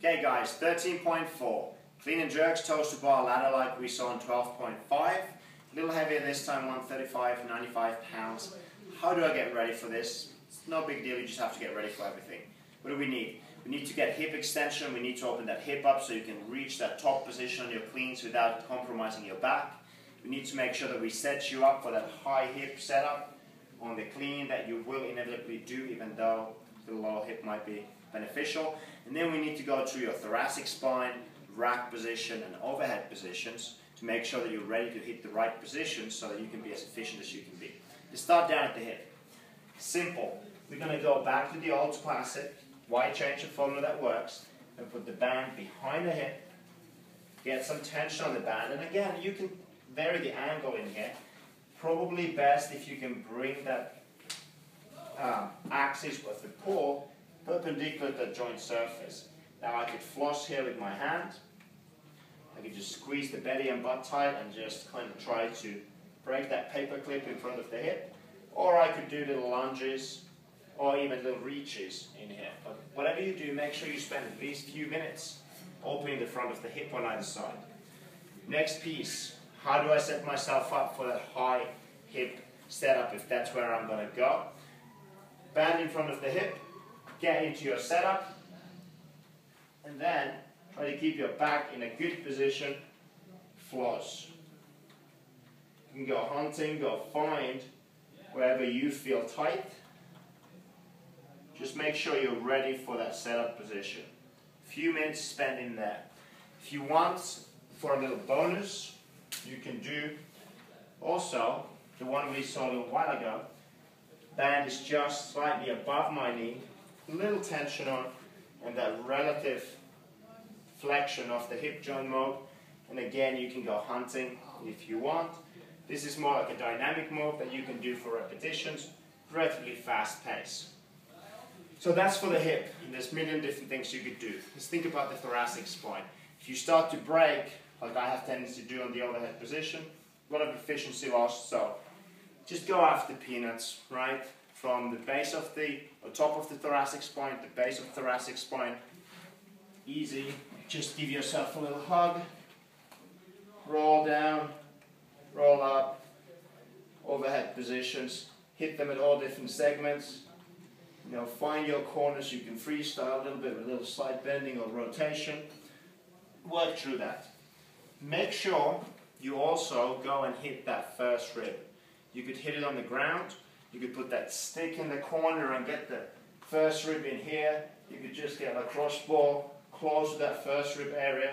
Okay guys, 13.4. Clean and jerks, toes to bar ladder like we saw in 12.5. A little heavier this time, 135, 95 pounds. How do I get ready for this? It's no big deal, you just have to get ready for everything. What do we need? We need to get hip extension, we need to open that hip up so you can reach that top position on your cleans without compromising your back. We need to make sure that we set you up for that high hip setup on the clean that you will inevitably do, even though the low hip might be beneficial. And then we need to go through your thoracic spine, rack position and overhead positions to make sure that you're ready to hit the right position so that you can be as efficient as you can be. To start down at the hip. Simple. We're going to go back to the old classic wide change of formula that works and put the band behind the hip. Get some tension on the band, and again you can vary the angle in here. Probably best if you can bring that axis of the pull perpendicular to the joint surface. Now I could floss here with my hand. I could just squeeze the belly and butt tight and just kind of try to break that paper clip in front of the hip. Or I could do little lunges or even little reaches in here. But whatever you do, make sure you spend at least a few minutes opening the front of the hip on either side. Next piece, how do I set myself up for that high hip setup if that's where I'm going to go? Band in front of the hip, get into your setup, and then try to keep your back in a good position, floss. You can go hunting, go find wherever you feel tight. Just make sure you're ready for that setup position. A few minutes spent in there. If you want, for a little bonus, you can do also the one we saw a little while ago. Band is just slightly above my knee, a little tension on, and that relative flexion of the hip joint mode. And again, you can go hunting if you want. This is more like a dynamic move that you can do for repetitions, relatively fast pace. So that's for the hip, and there's a million different things you could do. Let's think about the thoracic spine. If you start to break, like I have tendency to do on the overhead position, a lot of efficiency lost, so just go after peanuts, right? From the base of the, or top of the thoracic spine, the base of the thoracic spine, easy. Just give yourself a little hug, roll down, roll up, overhead positions, hit them at all different segments. You know, find your corners, you can freestyle a little bit with a little slight bending or rotation. Work through that. Make sure you also go and hit that first rib. You could hit it on the ground, you could put that stick in the corner and get the first rib in here. You could just get a cross ball close to that first rib area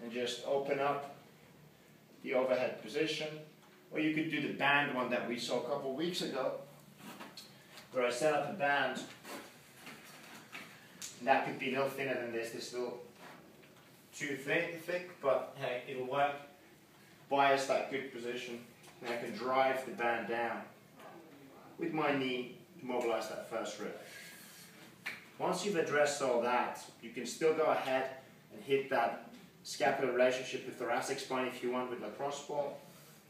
and just open up the overhead position. Or you could do the band one that we saw a couple of weeks ago, where I set up a band, and that could be a little thinner than this. This is a little too thick, but hey, it'll work. Bias that good position, and I can drive the band down with my knee to mobilize that first rib. Once you've addressed all that, you can still go ahead and hit that scapular relationship with thoracic spine if you want with lacrosse ball.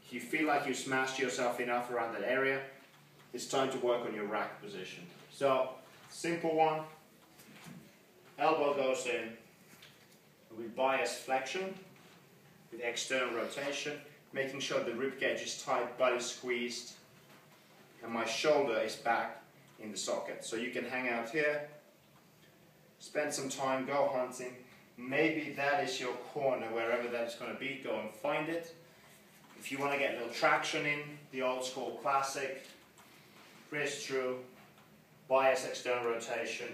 If you feel like you've smashed yourself enough around that area, it's time to work on your rack position. So, simple one, elbow goes in, with bias flexion, with external rotation, making sure the rib cage is tight, butt is squeezed, and my shoulder is back in the socket. So you can hang out here, spend some time, go hunting. Maybe that is your corner, wherever that is going to be, go and find it. If you want to get a little traction in, the old school classic, wrist through, bias external rotation,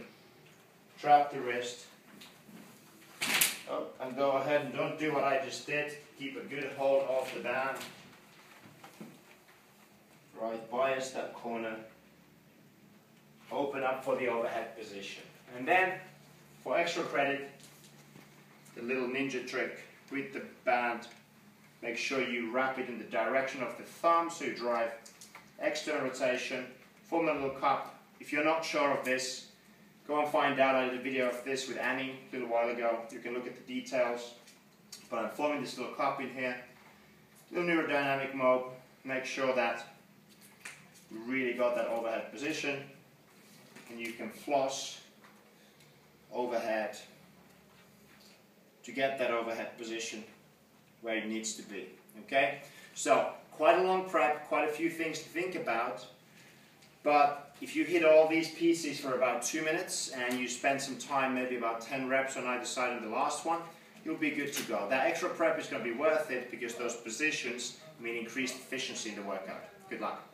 trap the wrist, and go ahead and don't do what I just did. Keep a good hold off the band. Right, bias that corner, open up for the overhead position. And then, for extra credit, the little ninja trick with the band. Make sure you wrap it in the direction of the thumb, so you drive external rotation, form a little cup. If you're not sure of this, go and find out. I did a video of this with Annie a little while ago. You can look at the details. But I'm forming this little cup in here. Little neurodynamic mode. Make sure that you really got that overhead position. And you can floss overhead to get that overhead position where it needs to be. Okay? So, quite a long prep, quite a few things to think about, but if you hit all these pieces for about 2 minutes and you spend some time, maybe about 10 reps on either side of the last one, you'll be good to go. That extra prep is going to be worth it because those positions mean increased efficiency in the workout. Good luck.